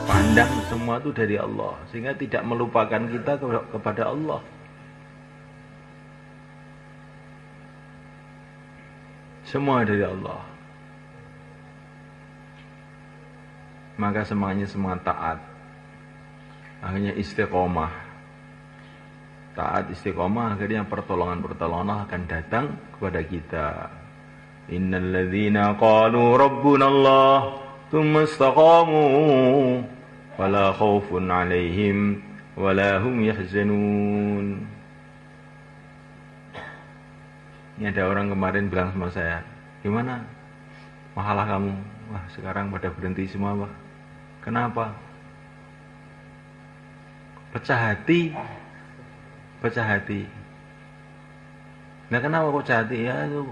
Pandang semua itu dari Allah, sehingga tidak melupakan kita kepada Allah. Semua dari Allah. Maka semangatnya semangat taat. Akhirnya istiqomah. Taat istiqomah, akhirnya pertolongan akan datang kepada kita. Innal ladzina qalu rabbuna Allah tsumma istaqamu fala khaufun 'alaihim wala hum yahzanun. Ini ada orang kemarin bilang sama saya, gimana masalah kamu? Wah, sekarang pada berhenti semua, Pak. Kenapa? Pecah hati. Nah, kenapa kok pecah hati? Ya itu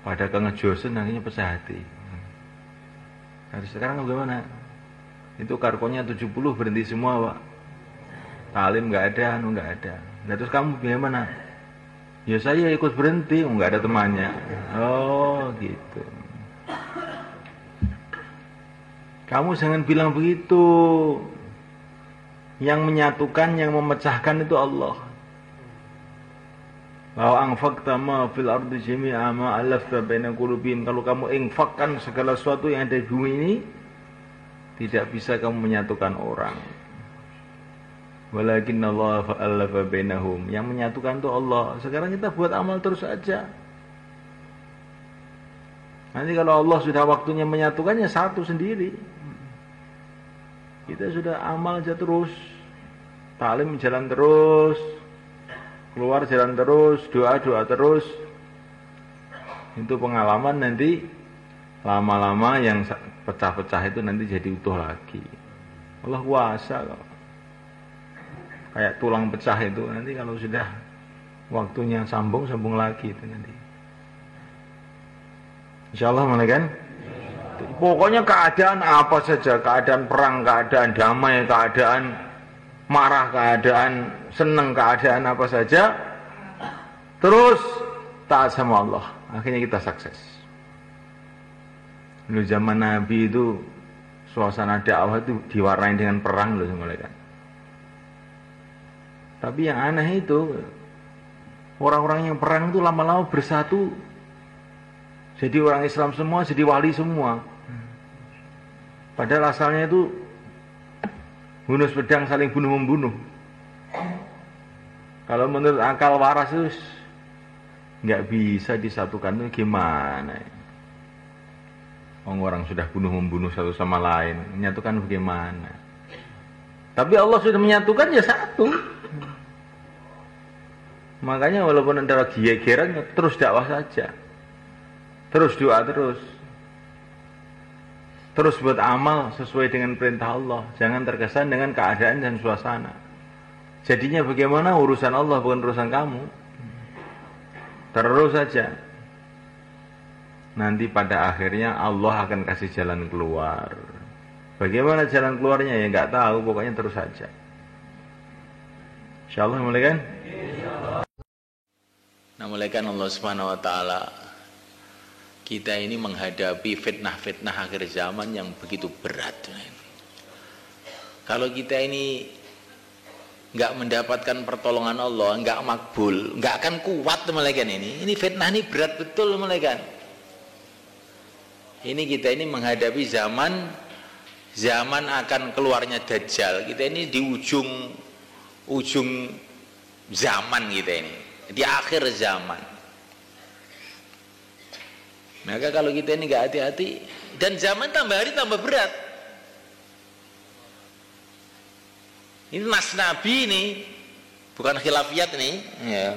pada kengejosen akhirnya pecah hati. Nah, sekarang bagaimana? Itu karkonya 70 berhenti semua, Pak. Talim nggak ada, nggak ada. Nah, terus kamu bagaimana? Ya saya ikut berhenti, nggak ada temannya. Oh gitu. Kamu jangan bilang begitu. Yang menyatukan, yang memecahkan itu Allah. Law anfaqta ma fil ardi jami'a ma alafta baina qulubihim. Kalau kamu infakkan segala sesuatu yang ada di bumi ini, tidak bisa kamu menyatukan orang. Walakinna Allah fa'alafa bainahum. Yang menyatukan itu Allah. Sekarang kita buat amal terus saja. Nanti kalau Allah sudah waktunya menyatukannya satu sendiri. Kita sudah amal aja terus. Taklim jalan terus. Keluar jalan terus, doa terus. Itu pengalaman nanti lama-lama yang pecah-pecah itu nanti jadi utuh lagi. Allah kuasa kok. Kayak tulang pecah itu nanti kalau sudah waktunya sambung lagi itu nanti. Insyaallah mana kan? Pokoknya keadaan apa saja, keadaan perang, keadaan damai, keadaan marah, keadaan senang, keadaan apa saja, terus taat sama Allah, akhirnya kita sukses. Dulu zaman Nabi itu suasana dakwah itu diwarnai dengan perang loh semuanya. Tapi yang aneh itu orang-orang yang perang itu lama-lama bersatu. Jadi orang Islam semua jadi wali semua. Padahal asalnya itu hunus pedang saling bunuh-membunuh. Kalau menurut akal waras itu nggak bisa disatukan itu gimana? Orang sudah bunuh-membunuh satu sama lain, menyatukan bagaimana? Tapi Allah sudah menyatukan ya satu. Makanya walaupun ada gegeran terus dakwah saja. Terus doa terus buat amal sesuai dengan perintah Allah. Jangan terkesan dengan keadaan dan suasana. Jadinya bagaimana urusan Allah bukan urusan kamu. Terus saja. Nanti pada akhirnya Allah akan kasih jalan keluar. Bagaimana jalan keluarnya ya nggak tahu. Pokoknya terus saja. Insyaallah mulai kan? Nah, mulai kan Allah Subhanahu wa taala kita ini menghadapi fitnah-fitnah akhir zaman yang begitu berat. Kalau kita ini nggak mendapatkan pertolongan Allah, nggak makbul, nggak akan kuat malaikat ini. Ini fitnah ini berat betul malaikat. Ini kita ini menghadapi zaman akan keluarnya Dajjal. Kita ini di ujung zaman kita ini, di akhir zaman. Maka kalau kita ini nggak hati-hati, dan zaman tambah hari tambah berat. Ini nas Nabi ini, bukan khilafiyat nih. Ya.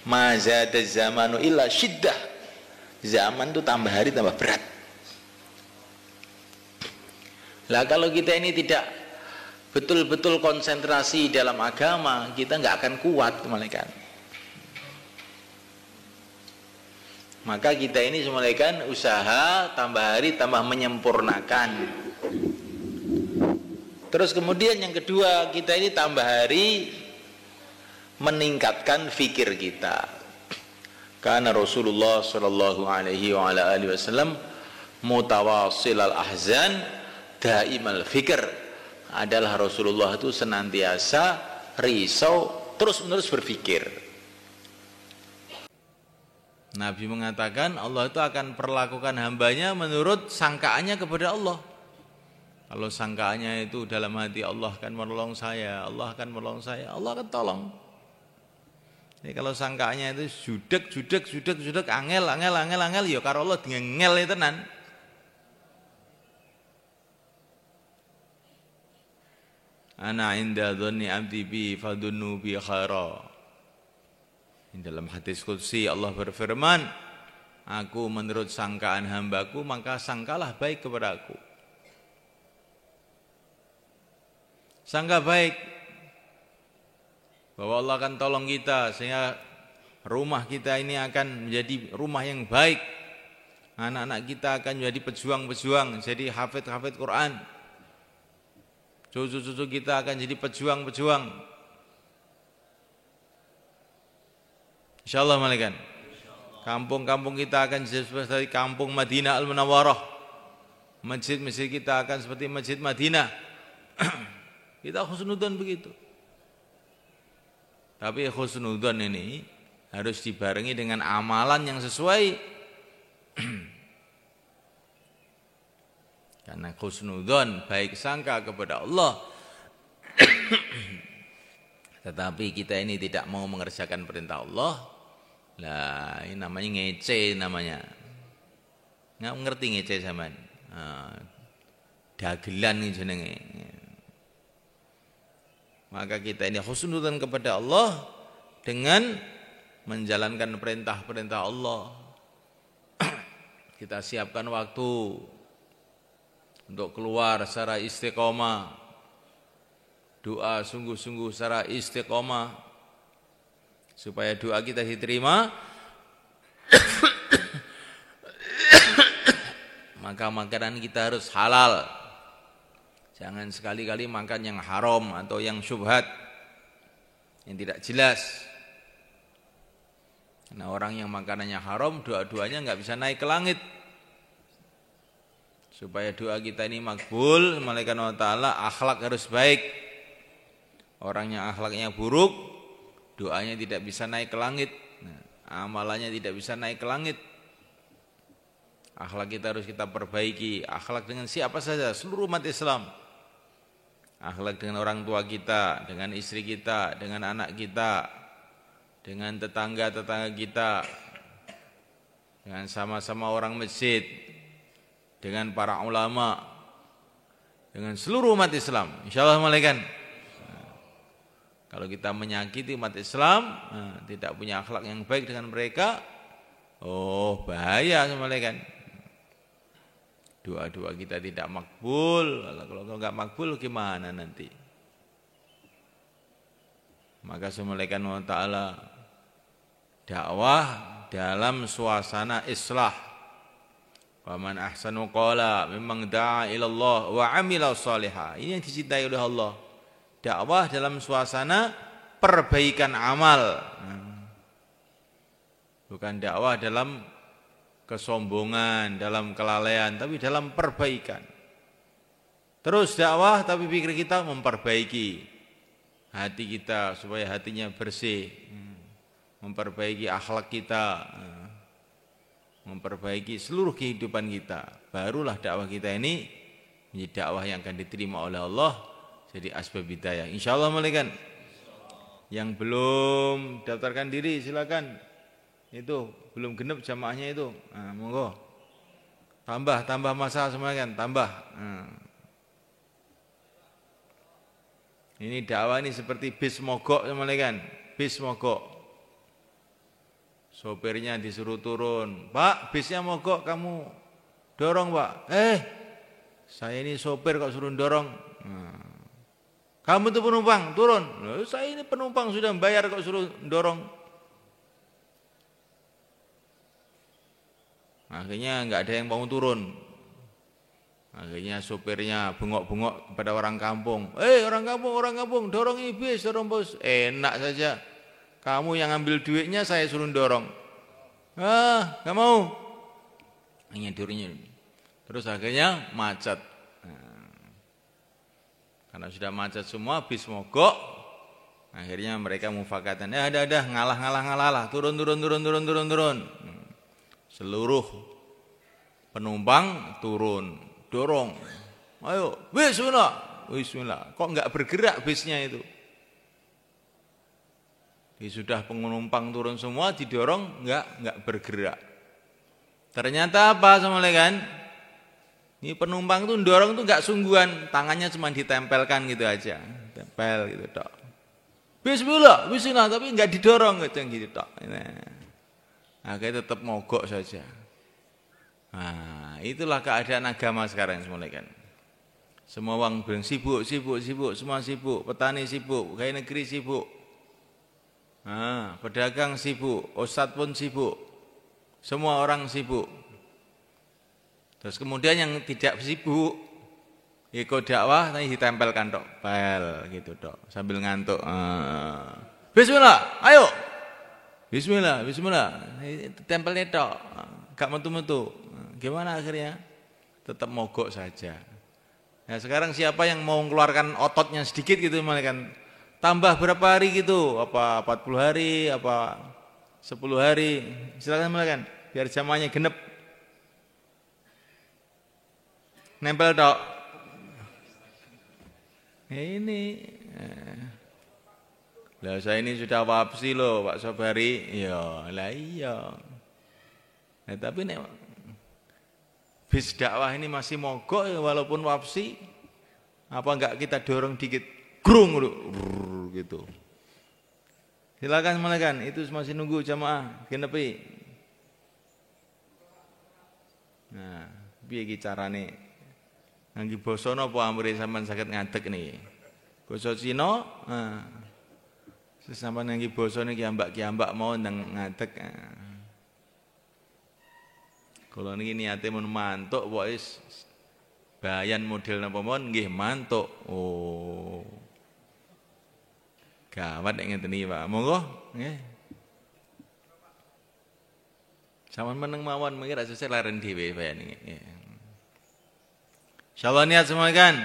Ma zada zamanu illa syiddah. Zaman itu tambah hari tambah berat. Lah kalau kita ini tidak betul-betul konsentrasi dalam agama, kita nggak akan kuat malaikat. Maka kita ini semulaikan usaha tambah hari tambah menyempurnakan. Terus kemudian yang kedua, kita ini tambah hari meningkatkan fikir kita. Karena Rasulullah sallallahu alaihi wa ala alihi wasallam mutawassil al-ahzan daimal fikr. Adalah Rasulullah itu senantiasa risau, terus-menerus berpikir. Nabi mengatakan Allah itu akan perlakukan hambanya menurut sangkaannya kepada Allah. Kalau sangkaannya itu dalam hati Allah akan menolong saya, Allah akan menolong saya, Allah akan tolong. Jadi kalau sangkaannya itu judek, angel, ya karo Allah ngengel itu tenan. Ana inda dhanni abdi bi fadunnu bi khaira. Dalam hadis qudsi Allah berfirman, aku menurut sangkaan hambaku maka sangkalah baik kepada aku. Sangka baik bahwa Allah akan tolong kita sehingga rumah kita ini akan menjadi rumah yang baik. Anak-anak kita akan menjadi pejuang-pejuang, jadi hafid-hafid Quran. Cucu-cucu kita akan jadi pejuang-pejuang. Insyaallah malaikat. Kampung-kampung kita akan jadi seperti kampung Madinah Al-Munawwarah. Masjid-masjid kita akan seperti Masjid Madinah. Kita husnudzon begitu. Tapi husnudzon ini harus dibarengi dengan amalan yang sesuai. Karena husnudzon baik sangka kepada Allah. Tetapi kita ini tidak mau mengerjakan perintah Allah. Lah, ini namanya ngece namanya. Nggak ngerti ngece zaman. Dagelan ini jenenge. Maka kita ini husnudzon kepada Allah dengan menjalankan perintah-perintah Allah. Kita siapkan waktu untuk keluar secara istiqomah. Doa sungguh-sungguh secara istiqomah supaya doa kita diterima. Maka makanan kita harus halal. Jangan sekali-kali makan yang haram atau yang syubhat, yang tidak jelas. Karena orang yang makanannya haram, doa-doanya nggak bisa naik ke langit. Supaya doa kita ini makbul, malaikat Allah Ta'ala, akhlak harus baik. Orang yang akhlaknya buruk, doanya tidak bisa naik ke langit. Amalannya tidak bisa naik ke langit. Akhlak kita harus kita perbaiki. Akhlak dengan siapa saja, seluruh umat Islam. Akhlak dengan orang tua kita, dengan istri kita, dengan anak kita, dengan tetangga-tetangga kita, dengan sama-sama orang masjid, dengan para ulama, dengan seluruh umat Islam. Insyaallah malaikat. Kalau kita menyakiti umat Islam, tidak punya akhlak yang baik dengan mereka, oh bahaya malaikat. Doa-doa kita tidak makbul. Kalau enggak makbul gimana nanti? Maka semalakan Allah Ta'ala dakwah dalam suasana islah. Wa man ahsanu qala mimman da'a ila Allah wa 'amila shalihan. Ini yang dicintai oleh Allah. Dakwah dalam suasana perbaikan amal. Bukan dakwah dalam kesombongan, dalam kelalaian, tapi dalam perbaikan. Terus dakwah tapi pikir kita memperbaiki hati kita supaya hatinya bersih, memperbaiki akhlak kita, memperbaiki seluruh kehidupan kita. Barulah dakwah kita ini menjadi dakwah yang akan diterima oleh Allah, jadi asbab hidayah. Insyaallah malaikat. Yang belum daftarkan diri silakan. Itu belum genep jamaahnya itu. Monggo. Tambah masa semua kan, tambah. Ini dakwah ini seperti bis mogok semuanya kan, bis mogok. Sopirnya disuruh turun. Pak, bisnya mogok, kamu dorong, Pak. Saya ini sopir kok suruh dorong. Kamu tuh penumpang, turun. Loh, saya ini penumpang sudah bayar kok suruh dorong. Akhirnya enggak ada yang mau turun. Akhirnya sopirnya bengok-bengok kepada orang kampung. Orang kampung, dorong ini bis, dorong bos. Enak saja. Kamu yang ambil duitnya saya suruh dorong. Nggak mau. Nyedurnya. Terus akhirnya macet. Karena sudah macet semua, bis mogok. Akhirnya mereka mufakatan. Ya ada, ngalah. Turun. Seluruh penumpang turun, dorong. Ayo, bismillah. Kok nggak bergerak bisnya itu? Sudah penumpang turun semua, didorong nggak bergerak. Ternyata apa sama kan? Ini penumpang tuh dorong tuh nggak sungguhan, tangannya cuma ditempelkan gitu aja, tempel gitu tok. Bismillah, tapi nggak didorong gitu tok. Nah, kayak tetap mogok saja. Nah, itulah keadaan agama sekarang semua kan. Semua orang bilang sibuk, semua sibuk, petani sibuk, pegawai negeri sibuk. Nah, pedagang sibuk, ustadz pun sibuk. Semua orang sibuk. Terus kemudian yang tidak sibuk, ikut dakwah tapi ditempelkan tok, pel gitu tok, sambil ngantuk. Bismillah, ayo. Bismillah. Tempelnya tok, gak metu-metu. Gimana akhirnya? Tetap mogok saja. Nah, sekarang siapa yang mau mengeluarkan ototnya sedikit gitu kan? Tambah berapa hari gitu? Apa 40 hari, apa 10 hari? Silakan kan, biar zamannya genep. Nempel tok. Ini lah saya ini sudah wapsi loh Pak Sobari. Ya, lah iya. Nah, tapi nek bis dakwah ini masih mogok ya, walaupun wapsi, apa enggak kita dorong dikit, grung gitu. Silakan itu masih nunggu jamaah genepi. Nah, piye iki carane? Ngangge basa napa amrih sampean saged ngadeg niki? Basa Cina, sesampean ngangge basa niki kiambak mau ndang ngadeg. Kalau niki niate mun mantuk pokoke bayan model napa mawon nggih mantuk. Oh. Gawat nek ngeten iki, Pak. Monggo, nggih. Sampun meneng mawon mengki ra sesuk laren dhewe bayan niki. Insyaallah niat semua kan.